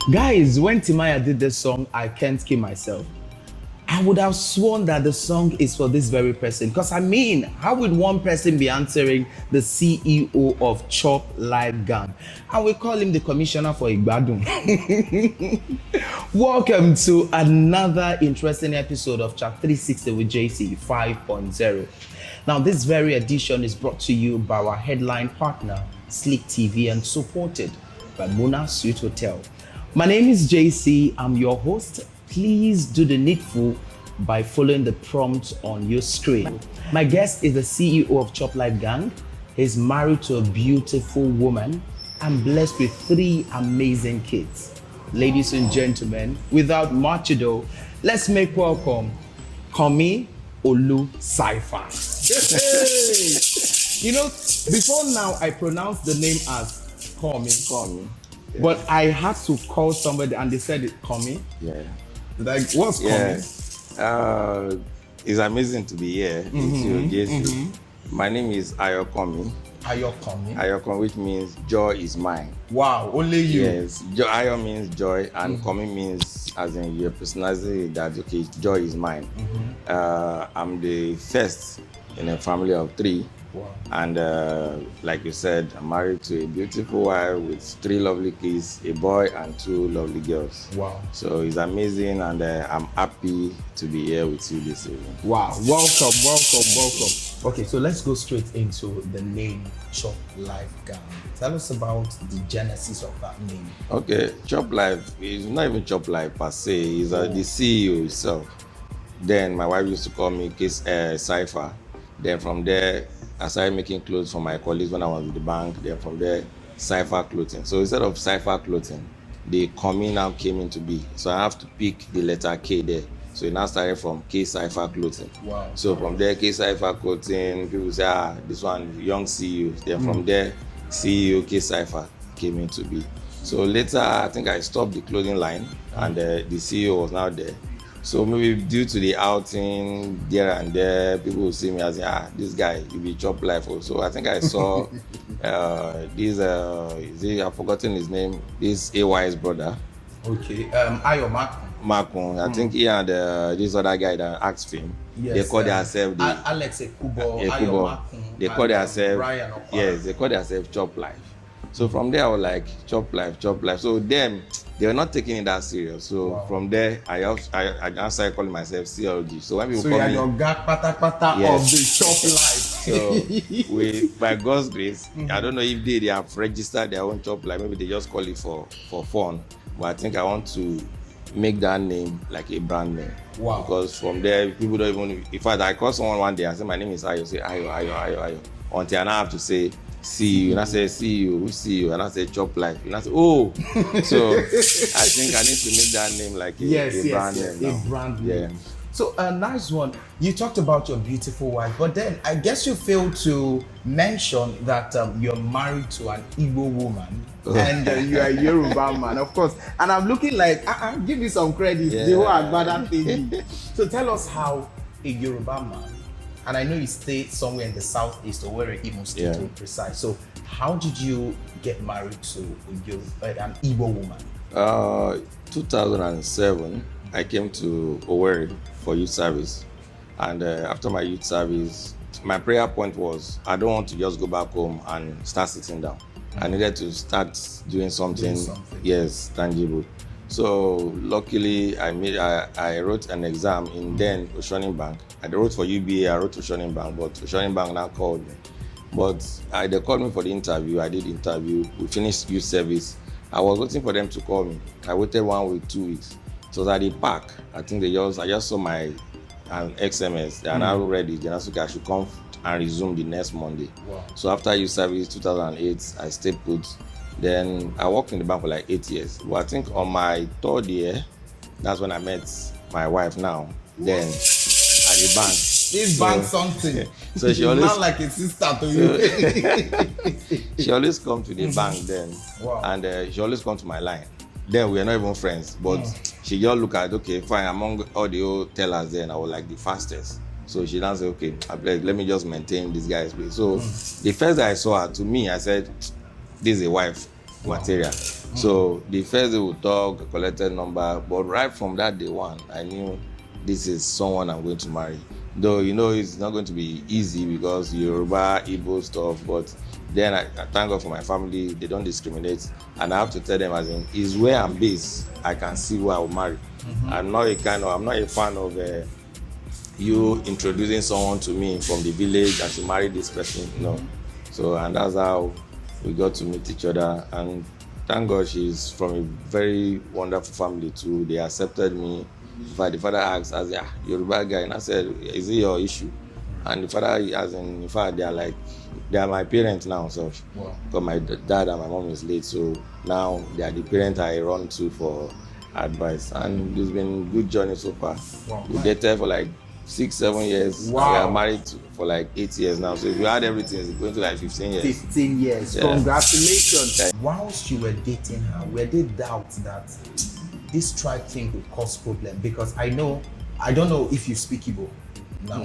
Guys, when Timaya did this song, I Can't Kill Myself, I would have sworn that the song is for this very person. Because I mean, how would one person be answering the CEO of Chop Live Gang? And we call him the commissioner for Igbadun. Welcome to another interesting episode of Chat 360 with JC 5.0. Now, this very edition is brought to you by our headline partner, Slick TV, and supported by Mona Suite Hotel. My name is JC. I'm your host. Please do the needful by following the prompts on your screen. My guest is the CEO of Chop Live Gang. He's married to a beautiful woman and blessed with 3 amazing kids. Ladies and gentlemen, without much ado, let's make welcome Kanmi Olucypher. You know, before now I pronounced the name as Kanmi. Yeah. But I had to call somebody and they said it Kanmi. Yeah. Like, what's Kanmi? It's amazing to be here with you, JC. My name is Kanmi. Kanmi, which means joy is mine. Wow, only you. Yes, Ayo means joy, and Kanmi means, as in your personality, that okay, joy is mine. I'm the first in a family of 3. Wow. And like you said, I'm married to a beautiful wife with 3 lovely kids, a boy and 2 lovely girls. Wow. So it's amazing, and I'm happy to be here with you this evening. Wow, welcome. Okay, so let's go straight into the name Chop Live Gang. Tell us about the genesis of that name. Okay, Chop Live is not even Chop Live per se, it's the CEO itself. Then my wife used to call me Cypher. Then from there, I started making clothes for my colleagues when I was with the bank. Then from there, Cypher Clothing. So instead of Cypher Clothing, the Kanmi now came into be. So I have to pick the letter K there. So it now started from K Cypher Clothing. Wow. So from there, K Cypher Clothing, people say, this one, young CEO. Then from there, CEO K Cypher came into be. So later, I think I stopped the clothing line, and the CEO was now there. So maybe due to the outing there and there, people will see me as, this guy, you be Chop Life also. I think I saw I've forgotten his name, this AY's brother. Okay, Ayo Makun. I think he and this other guy that asked him. Yes, they call themselves Alex Ekubo, Ayo Makun. They call themselves, yes, they call themselves Chop Life. So from there, I was like, Chop Life. So them, they were not taking it that serious. So from there, I started calling myself CLG. So when people call me, your gag pata of the Chop Life. So by God's grace, I don't know if they have registered their own Chop Life. Maybe they just call it for fun. But I think I want to make that name like a brand name. Wow. Because from there, people don't even. In fact, I call someone one day and say my name is Ayo. Say Ayo. Until I now have to say see you, and I say see you, who see you, and I say Chop Life, and I say oh. So I think I need to make that name like a brand name now. A brand name. Yeah. So a nice one. You talked about your beautiful wife, but then I guess you failed to mention that you're married to an Igbo woman and you are a Yoruba man, of course. And I'm looking like, give me some credit. The whole Agbada thing. So tell us how a Yoruba man, and I know you stay somewhere in the southeast, or where Imo State to be precise. So how did you get married to an Igbo woman? 2007, I came to Owerri for youth service. And after my youth service, my prayer point was, I don't want to just go back home and start sitting down. I needed to start doing something. Yes, tangible. So luckily, I wrote an exam in then Oceanic Bank. I wrote for UBA, I wrote Oceanic Bank, but Oceanic Bank now called me. But they called me for the interview. I did the interview. We finished youth service. I was waiting for them to call me. I waited 1 week, 2 weeks. So at the park, I think I just saw my XMS. They are now ready. Then I said I should come and resume the next Monday. Wow. So after youth service, 2008, I stayed put. Then I worked in the bank for like 8 years. But I think on my 3rd year, that's when I met my wife now. Then at the bank. This bank something. So she always not like a sister to you. She always come to the bank then. Wow. And she always come to my line. Then we are not even friends, but she just look at, okay, fine, among all the old tellers then, I was like the fastest. So she now said, okay, let me just maintain this guy's place. So the first that I saw her, to me, I said, this is a wife. material. So the first day we talk, collected number, but right from that day one, I knew this is someone I'm going to marry. Though, you know, it's not going to be easy because Yoruba, Igbo stuff, but then I thank God for my family, they don't discriminate. And I have to tell them, as in, is where I'm based, I can see who I will marry. I'm not a fan of you introducing someone to me from the village and to marry this person, no. So, and that's how we got to meet each other. And thank God she's from a very wonderful family too. They accepted me. The father asked, as a Yoruba guy, and I said, is it your issue? And the father, as in fact, they are my parents now. So, because my dad and my mom is late, so now they are the parents I run to for advice. And it's been a good journey so far. We dated for like 6-7 years. We are married for like 8 years now. So if you add everything, it's going to like 15 years. 15 years. Yeah. Congratulations. Yeah. Whilst you were dating her, were there doubts that this tribe thing would cause problem? Because I don't know if you speak Igbo now.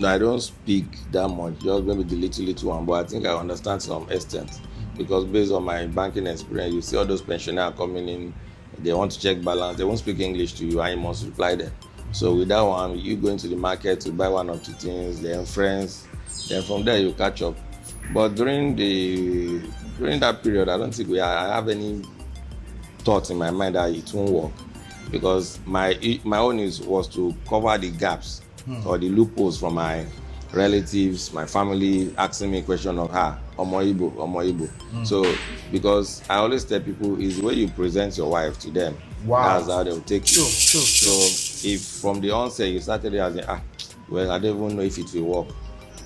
I don't speak that much, just maybe the little one, but I think I understand to some extent. Because based on my banking experience, you see all those pensioners coming in, they want to check balance, they won't speak English to you and you must reply them. So with that one, you go into the market to buy 1 or 2 things, then friends, then from there you catch up. But during that period, I don't think I have any thoughts in my mind that it won't work, because my own was to cover the gaps or the loopholes from my relatives, my family asking me a question of Omo Igbo. So because I always tell people, is the way you present your wife to them, that's how they'll take you. So if from the onset you started as well, I don't even know if it will work.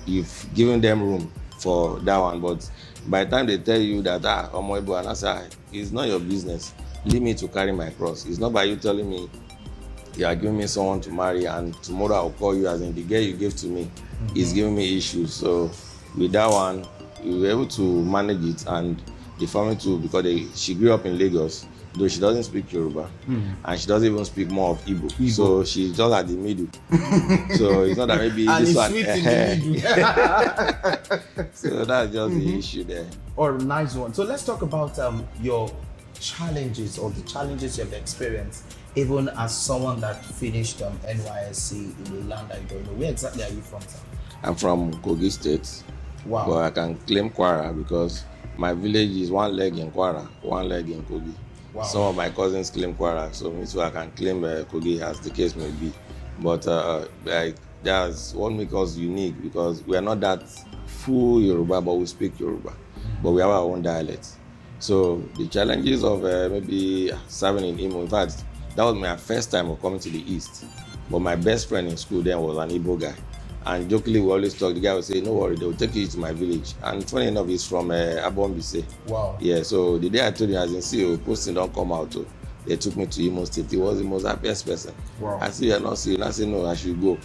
You've given them room for that one, but by the time they tell you that Omo Igbo, and I say, it's not your business. Leave me to carry my cross. It's not by you telling me you are giving me someone to marry and tomorrow I'll call you, as in the girl you gave to me is giving me issues. So with that one, we were able to manage it, and the family too, because she grew up in Lagos, though she doesn't speak Yoruba, and she doesn't even speak more of Igbo. So she's just at the middle. So it's not that maybe and this one. Sweet in the middle. So that's just the issue there. Or nice one. So let's talk about your challenges, or the challenges you've experienced, even as someone that finished NYSC in a land that you don't know. Where exactly are you from, sir? I'm from Kogi State. Wow. But I can claim Kwara because my village is 1 leg in Kwara, 1 leg in Kogi. Wow. Some of my cousins claim Kwara, so me too I can claim Kogi, as the case may be. But that's what makes us unique, because we are not that full Yoruba, but we speak Yoruba. But we have our own dialect. So the challenges of maybe serving in Imo, in fact, that was my first time of coming to the East. But my best friend in school then was an Igbo guy. And jokingly, we always talk, the guy would say, no worry, they will take you to my village. And funny enough, he's from Abombise. Wow. Yeah, so the day I told him, as in, see, posting don't come out. They took me to Imo State. He was the most happiest person. Wow. I said, you're not seeing. I said, no, I should go.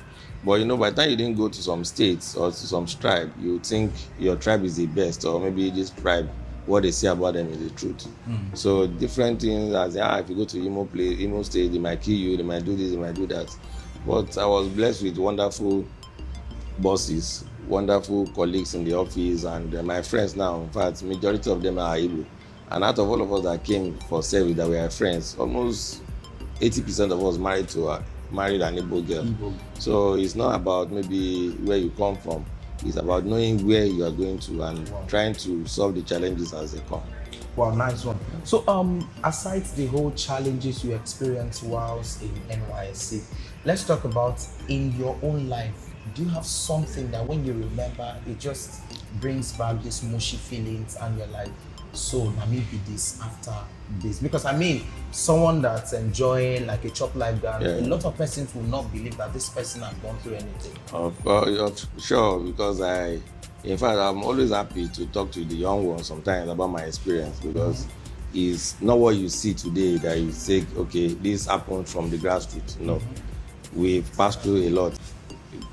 But you know, by the time you didn't go to some states or to some tribe, you think your tribe is the best, or maybe this tribe, what they say about them is the truth. So different things, as if you go to Imo State, they might kill you, they might do this, they might do that. But I was blessed with wonderful bosses, wonderful colleagues in the office, and my friends now, in fact, majority of them are Igbo. And out of all of us that came for service that were friends, almost 80% of us married an Igbo girl. So it's not about maybe where you come from. It's about knowing where you are going to and trying to solve the challenges as they come. Wow, nice one. So aside the whole challenges you experienced whilst in NYSC, let's talk about in your own life. Do you have something that when you remember, it just brings back these mushy feelings and you're like, so let me be this after this? Because I mean, someone that's enjoying like a chop life gun, a lot of persons will not believe that this person has gone through anything. Of course, sure, because in fact, I'm always happy to talk to the young ones sometimes about my experience, because it's not what you see today that you say, okay, this happened from the grassroots. No, we've passed through a lot.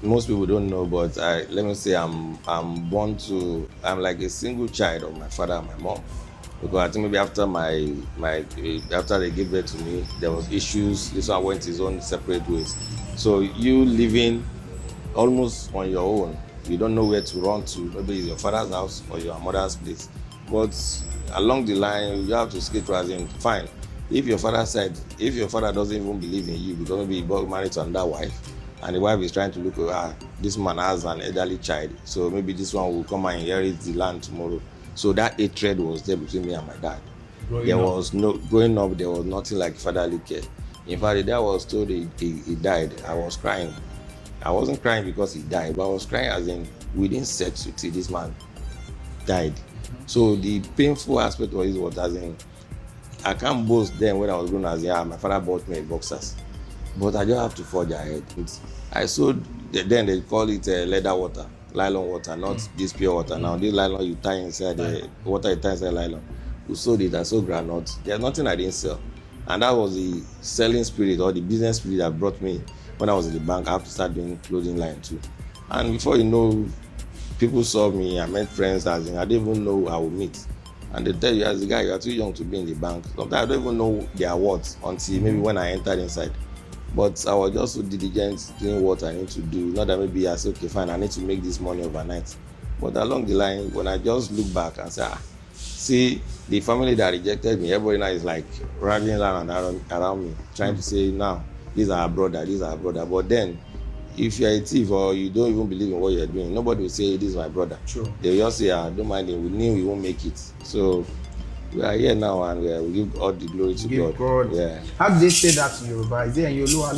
Most people don't know, but let me say I'm like a single child of my father and my mom. Because I think maybe after after they gave birth to me, there was issues. This one went his own separate ways. So you living almost on your own, you don't know where to run to. Maybe it's your father's house or your mother's place. But along the line, you have to skate as in, fine. If your father doesn't even believe in you, because maybe he got married to another wife, and the wife is trying to look at, this man has an elderly child, so maybe this one will come and inherit the land tomorrow. So that hatred was there between me and my dad. Growing up, there was nothing like fatherly care. In fact, the dad was told he died. I was crying. I wasn't crying because he died, but I was crying as in, we didn't settle till this man died. So the painful aspect of it was as in, I can't boast then when I was grown as my father bought me a boxers, but I just have to forge ahead. I sold, then they call it leather water, nylon water, not this pure water. Now this nylon you tie inside the water, you tie inside nylon. We sold it. I sold groundnuts. There's nothing I didn't sell, and that was the selling spirit or the business spirit that brought me. When I was in the bank, I have to start doing clothing line too. And before you know, people saw me. I met friends as in, I didn't even know I would meet. And they tell you, as a guy, you are too young to be in the bank. Sometimes I don't even know their words until maybe when I entered inside. But I was just so diligent doing what I need to do. Not that maybe I said, okay, fine, I need to make this money overnight. But along the line, when I just look back and say, see, the family that rejected me, everybody now is like rallying around me, trying to say, now, these are our brother, these are our brother. But then, if you're a thief or you don't even believe in what you're doing, nobody will say, this is my brother. True. They'll just say, don't mind him, we knew we won't make it. So we are here now, and we give all the glory to God. Yeah. How do they say that in Yoruba? Is it in Yoluwa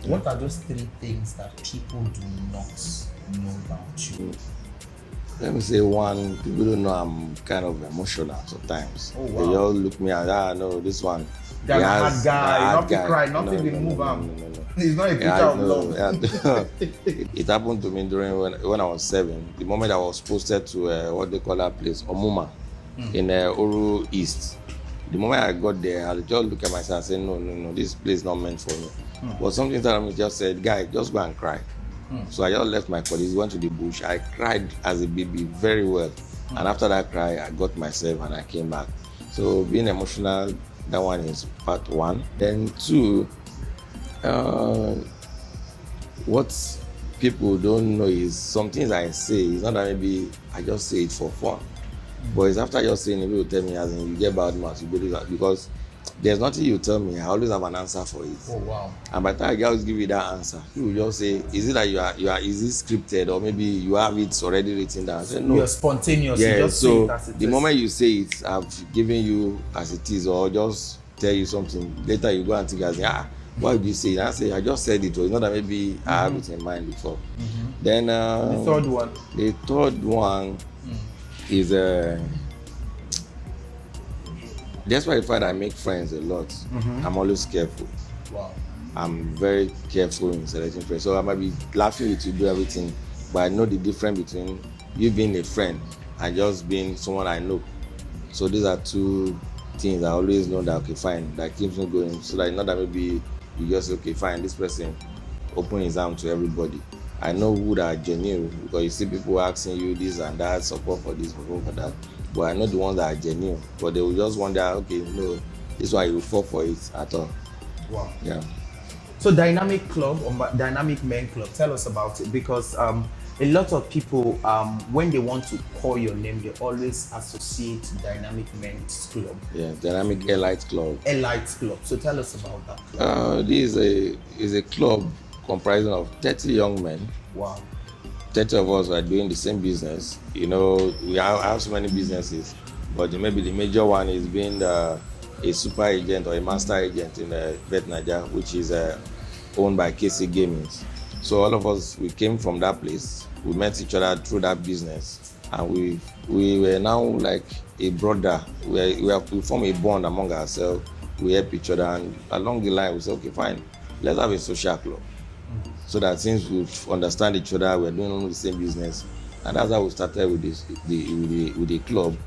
logo? What are those 3 things that people do not know about you? Let me say one, people don't know I'm kind of emotional sometimes. Oh, wow. They just look me and no, this one. That's a hard guy, nothing cry, nothing will move him. No. It's not a picture of love. It happened to me during when I was 7. The moment I was posted to what they call that place, Omuma, in Oru East. The moment I got there, I just look at myself and say, no, this place is not meant for me. But something that me just said, guy, just go and cry. So I just left my colleagues, went to the bush. I cried as a baby very well. And after that cry, I got myself and I came back. So being emotional, that one is part 1. Then 2, what people don't know is some things I say, it's not that maybe I just say it for fun. But it's after just saying it, people tell me, as in, you get bad mouth, you believe that. Because there's nothing you tell me, I always have an answer for it. Oh, wow. And by the time I always give you that answer, you will just say, is it that is it scripted, or maybe you have it already written down? I say, no. You're spontaneous. Yeah, you just so say it as it the is. moment you say it, I've given you as it is, or just tell you something. Later you go and think, why did you say it? I say, I just said it. It's not that maybe I have it in mind before. Then the third one. The third one is despite the fact I make friends a lot, I'm always careful. Wow. I'm very careful in selecting friends. So I might be laughing with you, do everything, but I know the difference between you being a friend and just being someone I know. So these are 2 things I always know that, okay, fine, that keeps me going. So that not that maybe you just, okay, fine, this person open his arm to everybody. I know who that are genuine, because you see people asking you this and that, support for this, support for that. But I know the ones that are genuine, but they will just wonder, okay, no, this is why you fall for it at all. Wow. Yeah. So Dynamic Club or Dynamic Men Club, tell us about it, because a lot of people, when they want to call your name, they always associate Dynamic Men's Club. Yeah, Dynamic Elite Club. Elite Club. So tell us about that club. This is a club comprising of 30 young men. Wow. 30 of us are doing the same business. You know, I have so many businesses, but maybe the major one is being a super agent or a master agent in Vet Niger, which is owned by KC Gaming. So all of us, we came from that place. We met each other through that business, and we were now like a brother. We form a bond among ourselves. We help each other, and along the line, we say, okay, fine, let's have a social club. So that since we understand each other, we're doing all the same business, and that's how we started with the club.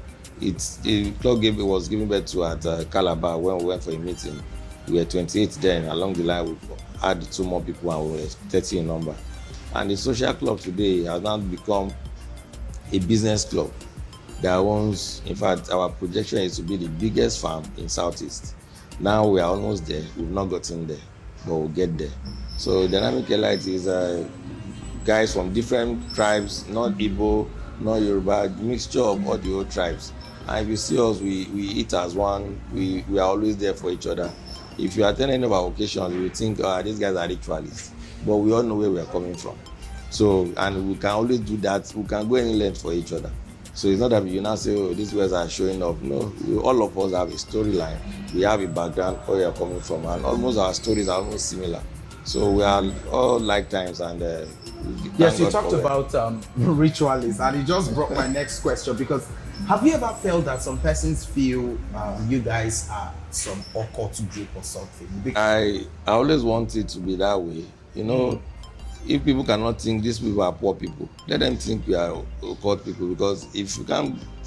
The club was given birth to at Calabar when we went for a meeting. We were 28 then. Along the line, we had 2 more people, and we were 30 in number. And the social club today has now become a business club that owns. In fact, our projection is to be the biggest farm in Southeast. Now we are almost there. We've not gotten there, but we'll get there. So Dynamic Elite is guys from different tribes, not Igbo, non-Yoruba, mixture of all the old tribes. And if you see us, we eat as one. We are always there for each other. If you attend any of our occasions, you will think, these guys are ritualists. But we all know where we are coming from. So, and we can always do that. We can go any length for each other. So it's not that you now say, oh, these guys are showing off. No, all of us have a storyline. We have a background where we are coming from. And almost our stories are almost similar. So we are all lifetimes. And yes, you talked about ritualists, and it just brought my next question, because have you ever felt that some persons feel you guys are some occult group or something? I always want it to be that way. You know, if people cannot think these people are poor people, let them think we are occult people. Because if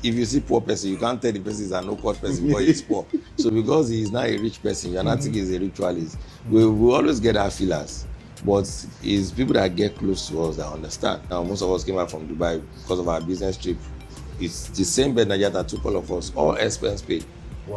you see poor person, you can't tell the person is an occult person because he's poor. So because he is not a rich person, you're not thinking he's a ritualist. We always get our feelers. But it's people that get close to us that understand. Now, most of us came out from Dubai because of our business trip. It's the same bed that took all of us, all expense paid,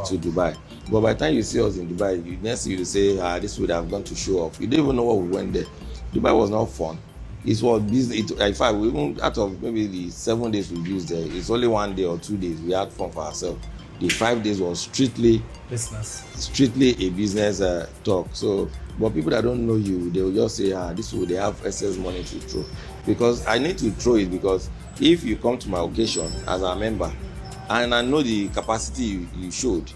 to Dubai. But by the time you see us in Dubai, next you say, this would have gone to show off. You don't even know what we went there. Dubai was not fun. It was business. In fact, we even out of maybe the 7 days we used there, it's only 1 day or 2 days we had fun for ourselves. The 5 days was strictly business, strictly a business talk. So, but people that don't know you, they will just say, this will they have excess money to throw. Because I need to throw it, because if you come to my occasion as a member, and I know the capacity you showed,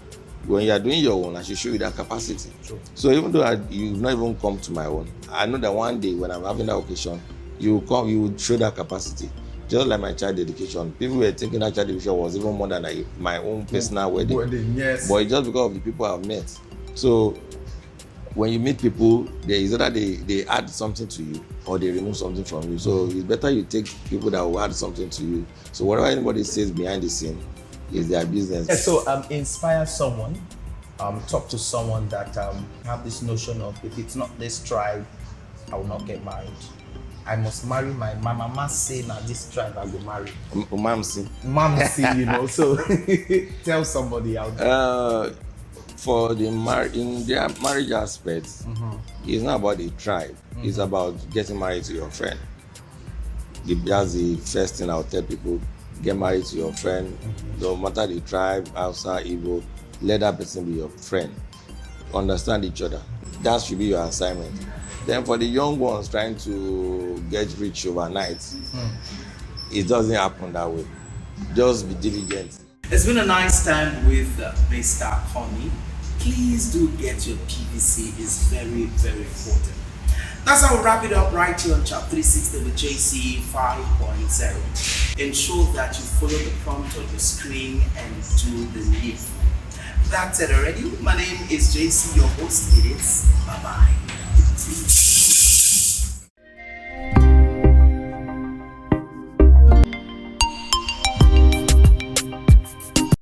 when you are doing your own, I should show you that capacity. Sure. So even though you've not even come to my own, I know that one day when I'm having that occasion, you will come, you will show that capacity. Just like my child dedication, people were thinking that child dedication was even more than my own personal wedding. Yes. But it's just because of the people I've met. So when you meet people, there is either they add something to you or they remove something from you. So it's better you take people that will add something to you. So whatever anybody says behind the scene is their business. Yeah, so inspire someone, talk to someone that have this notion of, if it's not this tribe, I will not get married. I must marry my mama say now this tribe I will marry. Mamsi, you know. So tell somebody out there. For the in their marriage aspects, it's not about the tribe. It's about getting married to your friend. That's the first thing I'll tell people. Get married to your friend. No matter the tribe, Hausa, Igbo, let that person be your friend. Understand each other. That should be your assignment. Then for the young ones trying to get rich overnight, it doesn't happen that way. Just be diligent. It's been a nice time with Mr. KANMI. Please do get your PVC. It's very, very important. That's how we wrap it up right here on Chap 360 with JC 5.0. Ensure that you follow the prompt on your screen and do the needful. That's it already. My name is JC, your host. It is. Bye-bye.